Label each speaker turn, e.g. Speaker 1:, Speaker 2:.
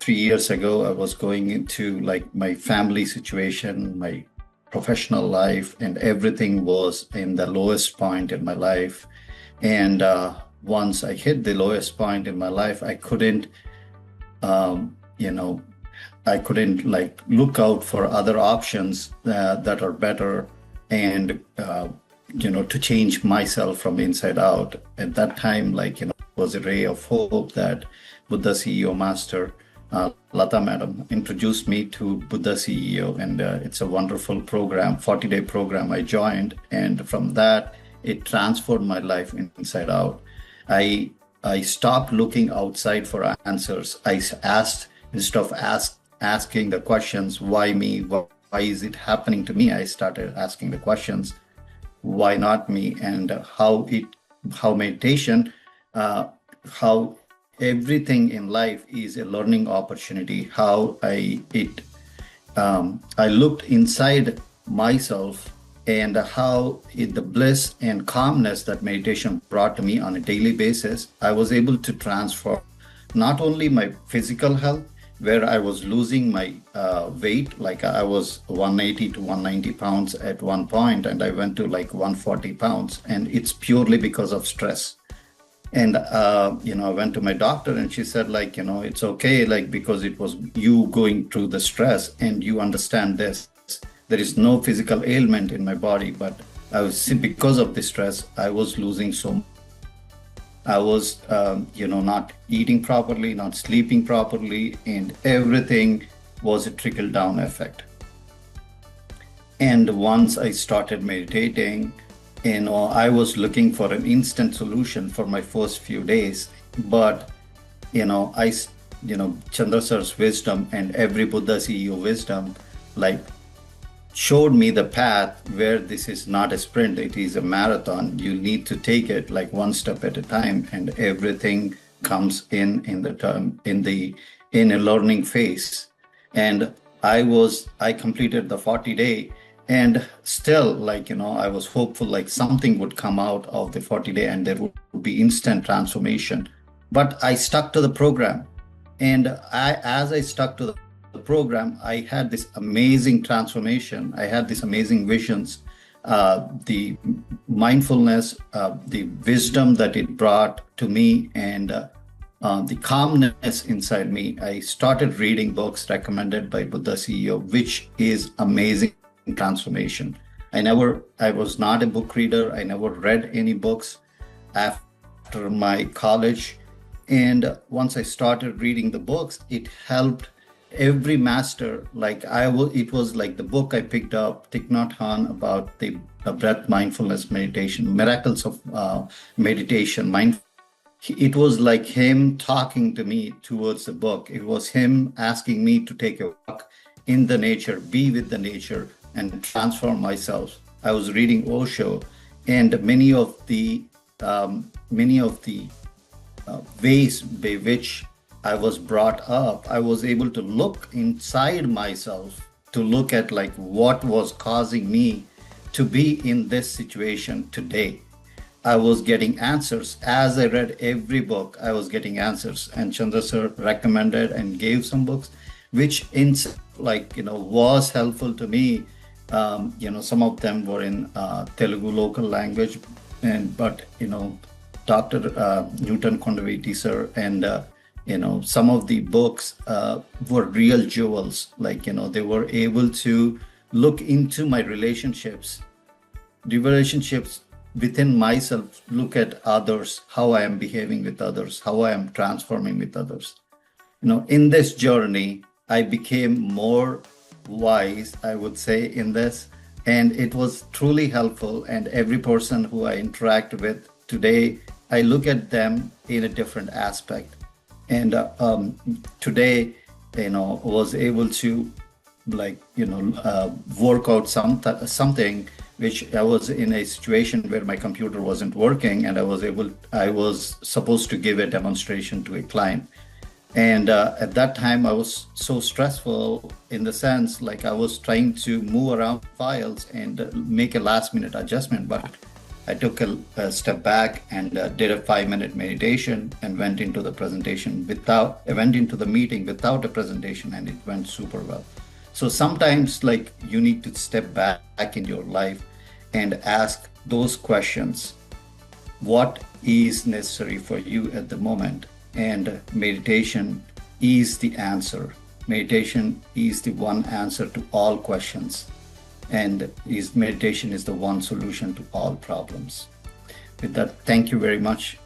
Speaker 1: 3 years ago, I was going into like my family situation, my professional life, and everything was in the lowest point in my life. And once I hit the lowest point in my life, I couldn't, um, you know, I couldn't like look out for other options that are better and, to change myself from inside out. At that time, was a ray of hope that Buddha CEO Master Lata Madam introduced me to Buddha CEO, and it's a wonderful program, 40-day program I joined, and from that it transformed my life inside out. I I stopped looking outside for answers. I asked instead of asking the questions, why me? Why is it happening to me? I started asking the questions, why not me? And how meditation, how everything in life is a learning opportunity. I looked inside myself, and the bliss and calmness that meditation brought to me on a daily basis, I was able to transform not only my physical health, where I was losing my weight, like I was 180 to 190 pounds at one point, and I went to like 140 pounds, and it's purely because of stress. And I went to my doctor, and she said, it's okay, because it was you going through the stress, and you understand this. There is no physical ailment in my body, but because of the stress, I was losing so. I was, not eating properly, not sleeping properly, and everything was a trickle down effect. And once I started meditating, I was looking for an instant solution for my first few days. But, Chandra Sir's wisdom and every Buddha CEO wisdom, showed me the path where this is not a sprint, it is a marathon. You need to take it like one step at a time, and everything comes in a learning phase. And I completed the 40-day, and still I was hopeful something would come out of the 40-day and there would be instant transformation. But I stuck to the program, and as I stuck to the program, I had this amazing transformation. I had these amazing visions, the mindfulness, the wisdom that it brought to me, and the calmness inside me. I started reading books recommended by Buddha CEO, which is amazing transformation. I was not a book reader. I never read any books after my college. And once I started reading the books, it helped every master. It was like the book I picked up, Thich Nhat Hanh, about the breath mindfulness meditation, miracles of meditation. It was like him talking to me towards the book. It was him asking me to take a walk in the nature, be with the nature, and transform myself. I was reading Osho, and many of the ways by which I was brought up, I was able to look inside myself to look at what was causing me to be in this situation today. I was getting answers. As I read every book, I was getting answers. And Chandra Sir recommended and gave some books, which was helpful to me. Some of them were in Telugu local language, but Dr. Newton Kondaviti sir and some of the books were real jewels. They were able to look into my relationships, the relationships within myself, look at others, how I am behaving with others, how I am transforming with others. In this journey, I became more wise, I would say, in this, and it was truly helpful. And every person who I interact with today, I look at them in a different aspect. And today, was able to work out something, which I was in a situation where my computer wasn't working, and I was supposed to give a demonstration to a client. And at that time, I was so stressful in the sense, I was trying to move around files and make a last minute adjustment, but I took a step back and did a 5 minute meditation and went into the presentation without, I went into the meeting without a presentation and it went super well. So sometimes like you need to step back in your life and ask those questions. What is necessary for you at the moment? And meditation is the answer. Meditation is the one answer to all questions. And meditation is the one solution to all problems. With that, thank you very much.